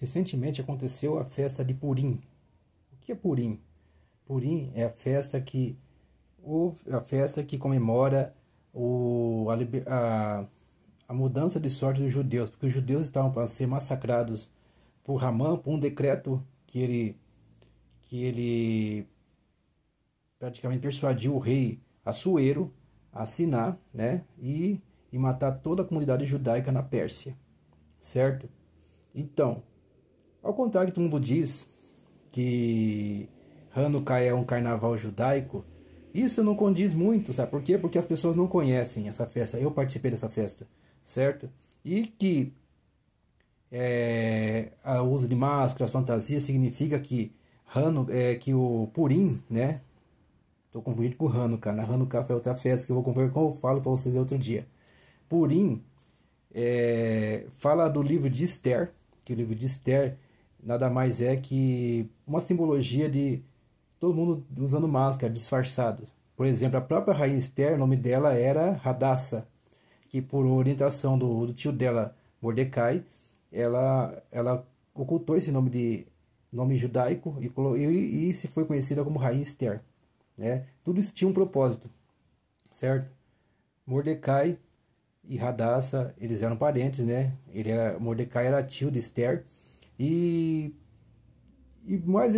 Recentemente aconteceu a festa de Purim. O que é Purim? Purim é a festa que comemora a mudança de sorte dos judeus, porque os judeus estavam para ser massacrados por Ramã, por um decreto que ele praticamente persuadiu o rei Assuero a assinar, né, e matar toda a comunidade judaica na Pérsia, certo? Então, ao contrário que todo mundo diz que Hanukkah é um carnaval judaico, isso não condiz muito, sabe por quê? Porque as pessoas não conhecem essa festa. Eu participei dessa festa, certo? E que o uso de máscaras, fantasias, significa que que o Purim, né? Estou confundindo com Hanukkah, né? Hanukkah foi outra festa que eu vou conversar, como eu falo para vocês outro dia. Purim fala do livro de Esther, que o livro de Esther nada mais é que uma simbologia de todo mundo usando máscara, disfarçado. Por exemplo, a própria rainha Esther, o nome dela era Hadassah, que por orientação do tio dela, Mordecai, ela ocultou esse nome judaico e se foi conhecida como rainha Esther, né? Tudo isso tinha um propósito, certo? Mordecai e Hadassah, eles eram parentes, né? Mordecai era tio de Esther. E mais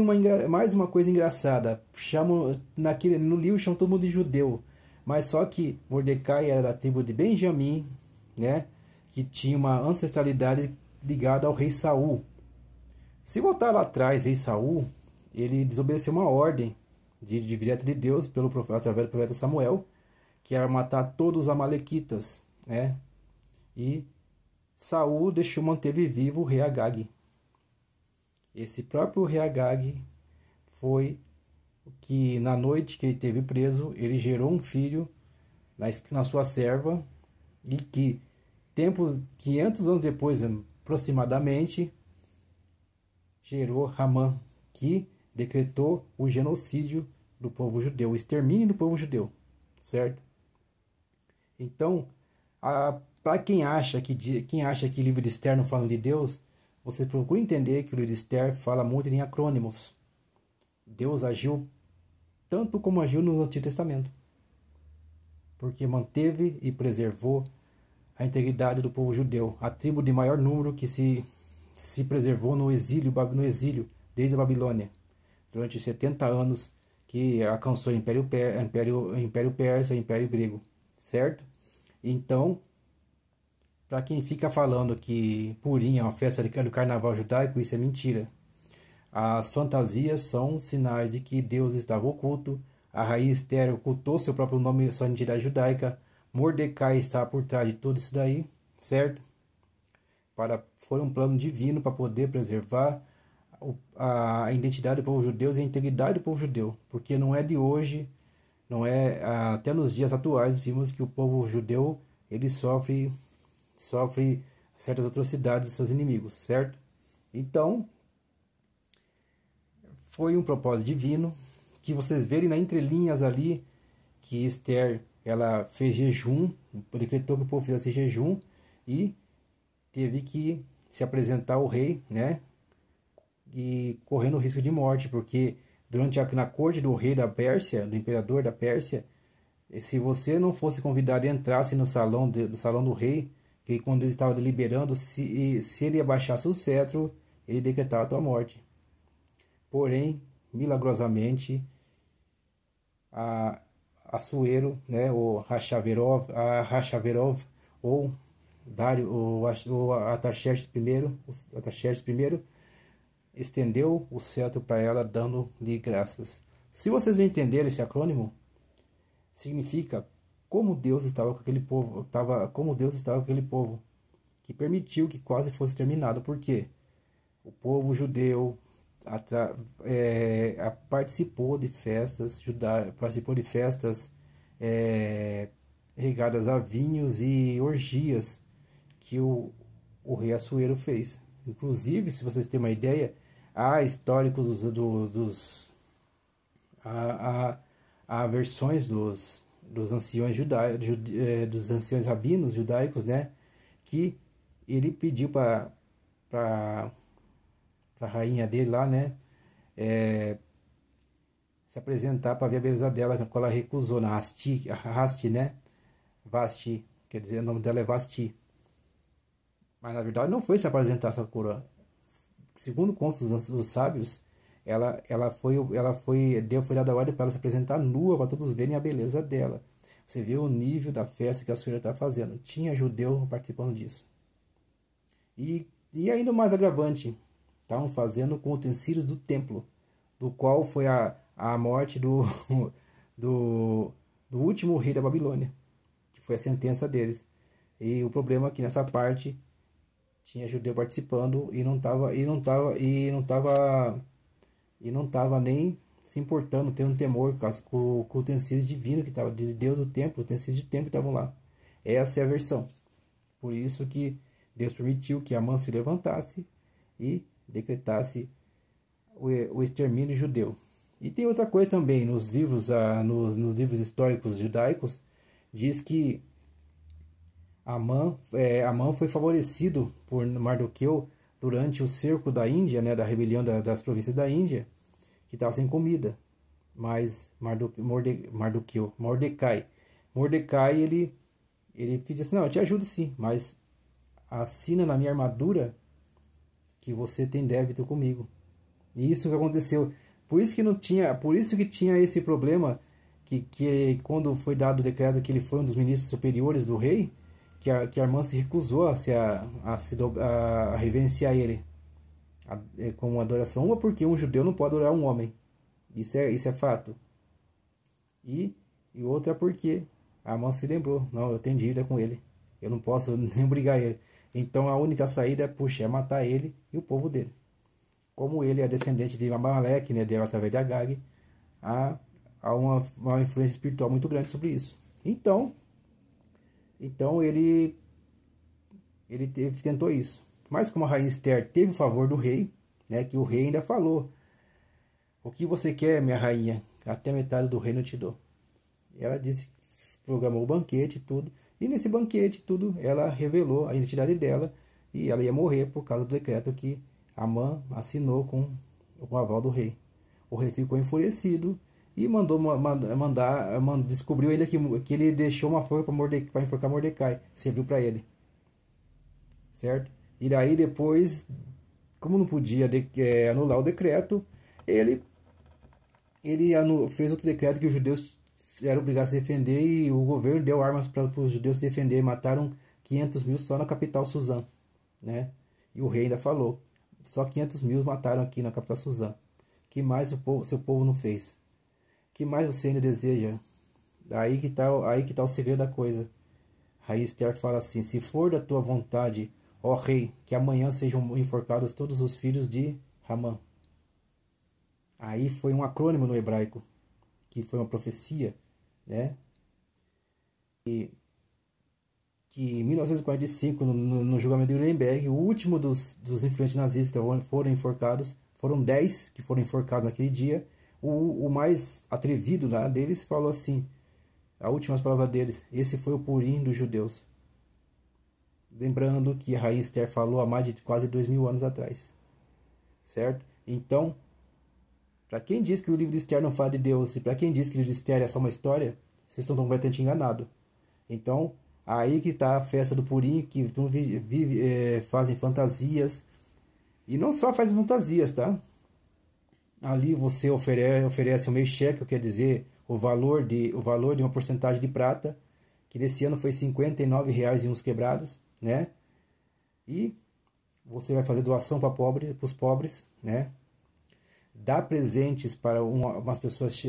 uma coisa engraçada, no livro chamam todo mundo de judeu, mas só que Mordecai era da tribo de Benjamim, né? Que tinha uma ancestralidade ligada ao rei Saul. Se voltar lá atrás, rei Saul, ele desobedeceu uma ordem direta de Deus através do profeta Samuel, que era matar todos os amalequitas, né? E Saul manteve vivo o rei Agag. Esse próprio rei Agag foi o que, na noite que ele teve preso, ele gerou um filho na sua serva, e que 500 anos depois, aproximadamente, gerou Ramã, que decretou o genocídio do povo judeu, o extermínio do povo judeu, certo? Então, para quem acha que o livro de Esther não fala de Deus, você procura entender que o livro de Esther fala muito em acrônimos. Deus agiu tanto como agiu no Antigo Testamento, porque manteve e preservou a integridade do povo judeu, a tribo de maior número que se preservou no exílio desde a Babilônia, durante 70 anos, que alcançou o Império Persa e o Império Grego, certo? Então, para quem fica falando que Purim é uma festa do carnaval judaico, isso é mentira. As fantasias são sinais de que Deus estava oculto, a rainha Esther ocultou seu próprio nome, sua identidade judaica, Mordecai está por trás de tudo isso daí, certo? Foi um plano divino para poder preservar a identidade do povo judeu e a integridade do povo judeu, porque não é de hoje, não é até nos dias atuais vimos que o povo judeu ele sofre certas atrocidades dos seus inimigos, certo? Então, foi um propósito divino, que vocês verem na entrelinhas ali, que Esther, ela fez jejum, decretou que o povo fizesse jejum, e teve que se apresentar ao rei, né? E correndo o risco de morte, porque na corte do rei da Pérsia, do imperador da Pérsia, se você não fosse convidado e entrasse no salão do rei, que quando ele estava deliberando, se ele abaixasse o cetro, ele decretava a tua morte. Porém, milagrosamente, Assuero, né, o Hachaverov, ou Dário, o Artaxerxes I, estendeu o cetro para ela, dando-lhe graças. Se vocês não entenderem esse acrônimo, significa como Deus estava com aquele povo, que permitiu que quase fosse terminado. Por quê? O povo judeu participou de festas regadas a vinhos e orgias que o rei Assuero fez. Inclusive, se vocês têm uma ideia, há históricos há versões dos anciões dos anciões rabinos judaicos, né, que ele pediu para a rainha dele lá, né? Se apresentar para ver a beleza dela, quando ela recusou na Hasti, né? Vasti, quer dizer, o nome dela é Vasti. Mas na verdade não foi se apresentar a Sakura. Segundo contam os sábios, foi dada a ordem para ela se apresentar nua para todos verem a beleza dela. Você vê o nível da festa que a senhora está fazendo. Tinha judeu participando disso. E ainda mais agravante, estavam fazendo com utensílios do templo, do qual foi a morte do último rei da Babilônia, que foi a sentença deles. E o problema é que nessa parte tinha judeu participando e não estava nem se importando, tendo temor com o utensílio divino que estava, de Deus do templo, os utensílios de templo que estavam lá. Essa é a versão. Por isso que Deus permitiu que Amã se levantasse e decretasse o extermínio judeu. E tem outra coisa também, nos livros históricos judaicos, diz que Amã foi favorecido por Mardoqueu durante o cerco da Índia, né, da rebelião das províncias da Índia, que estava sem comida. Mas Mordecai, ele pediu assim, não, eu te ajudo sim, mas assina na minha armadura que você tem débito comigo. E isso que aconteceu. Por isso que tinha esse problema que quando foi dado o decreto que ele foi um dos ministros superiores do rei, que a irmã se recusou a reverenciar ele como adoração. Uma, porque um judeu não pode adorar um homem. Isso é fato. E outra porque a irmã se lembrou. Não, eu tenho dívida com ele. Eu não posso nem obrigar ele. Então a única saída é matar ele e o povo dele. Como ele é descendente de Amaleque, né, através de Agag, há uma influência espiritual muito grande sobre isso. Então ele tentou isso. Mas como a rainha Esther teve o favor do rei, né, que o rei ainda falou, o que você quer, minha rainha? Até metade do reino eu te dou. E ela disse, programou o banquete e tudo. E nesse banquete tudo, ela revelou a identidade dela e ela ia morrer por causa do decreto que Amã assinou com o aval do rei. O rei ficou enfurecido e descobriu ainda que ele deixou uma forca para enforcar Mordecai. Serviu para ele. Certo? E daí depois, como não podia anular o decreto, ele fez outro decreto que os judeus eram obrigados a se defender e o governo deu armas para os judeus se defender. Mataram 500 mil só na capital Suzã, né? E o rei ainda falou, só 500 mil mataram aqui na capital Suzã. Que mais seu povo não fez? Que mais você ainda deseja? Aí que tá o segredo da coisa. Rainha Esther fala assim, se for da tua vontade, ó rei, que amanhã sejam enforcados todos os filhos de Ramã. Aí foi um acrônimo no hebraico, que foi uma profecia, né? Que em 1945, no julgamento de Nuremberg, o último dos influentes nazistas foram enforcados. Foram 10 que foram enforcados naquele dia. O mais atrevido lá deles falou assim, a última palavra deles, esse foi o Purim dos judeus. Lembrando que a rainha Esther falou há mais de quase 2000 anos atrás. Certo? Então, para quem diz que o livro de Esther não fala de Deus, e para quem diz que o livro de Esther é só uma história, vocês estão completamente enganados. Então, aí que está a festa do Purim, que fazem fantasias. E não só fazem fantasias, tá? Ali você oferece o meio shekel, quer dizer, o valor de uma porcentagem de prata, que nesse ano foi R$59 e uns quebrados, né? E você vai fazer doação para os pobres, né? Dá presentes para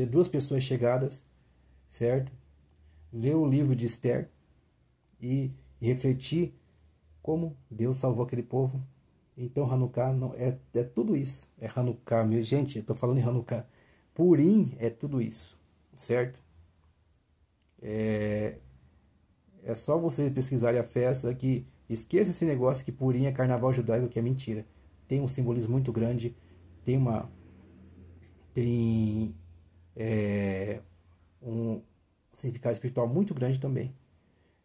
duas pessoas chegadas, certo? Ler o livro de Esther e refletir como Deus salvou aquele povo. Então Hanukkah é tudo isso. É Hanukkah, meu gente, eu estou falando em Hanukkah. Purim é tudo isso, certo? É só vocês pesquisarem a festa que esqueça esse negócio que Purim é carnaval judaico, que é mentira. Tem um simbolismo muito grande, tem um significado espiritual muito grande também.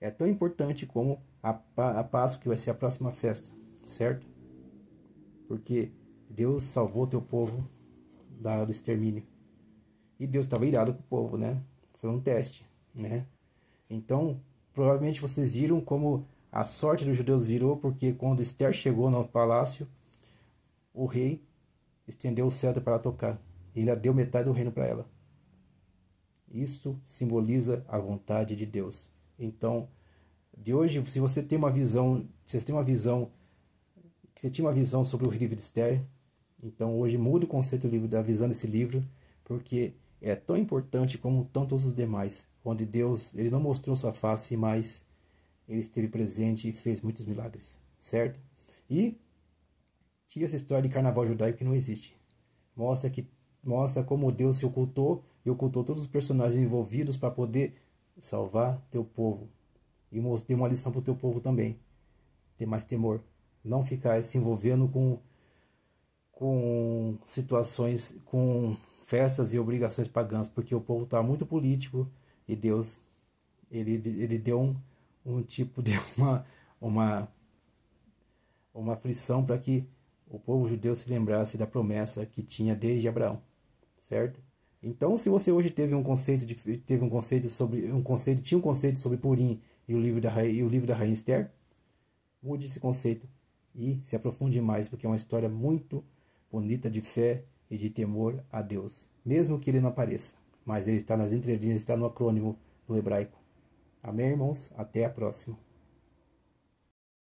É tão importante como a Páscoa, que vai ser a próxima festa, certo? Porque Deus salvou teu povo do extermínio. E Deus estava irado com o povo, né? Foi um teste, né? Então, provavelmente vocês viram como a sorte dos judeus virou, porque quando Esther chegou no palácio, o rei estendeu o cetro para ela tocar. E ainda deu metade do reino para ela. Isso simboliza a vontade de Deus. Então, de hoje, se você tem uma visão, você tinha uma visão sobre o livro de Esther, então hoje muda o conceito do livro, da visão desse livro, porque é tão importante como tantos os demais, onde Deus, ele não mostrou sua face, mas ele esteve presente e fez muitos milagres, certo? E tira essa história de carnaval judaico que não existe. Mostra como Deus se ocultou e ocultou todos os personagens envolvidos para poder salvar teu povo. E deu uma lição para o teu povo também. Ter mais temor. Não ficar se envolvendo com situações, com festas e obrigações pagãs, porque o povo está muito político e Deus, ele deu um tipo de uma aflição para que o povo judeu se lembrasse da promessa que tinha desde Abraão, certo? Então, se você hoje tinha um conceito sobre Purim e o livro da Rainha Esther, mude esse conceito e se aprofunde mais, porque é uma história muito bonita de fé e de temor a Deus, mesmo que ele não apareça, mas ele está nas entrelinhas, está no acrônimo no hebraico. Amém, irmãos? Até a próxima.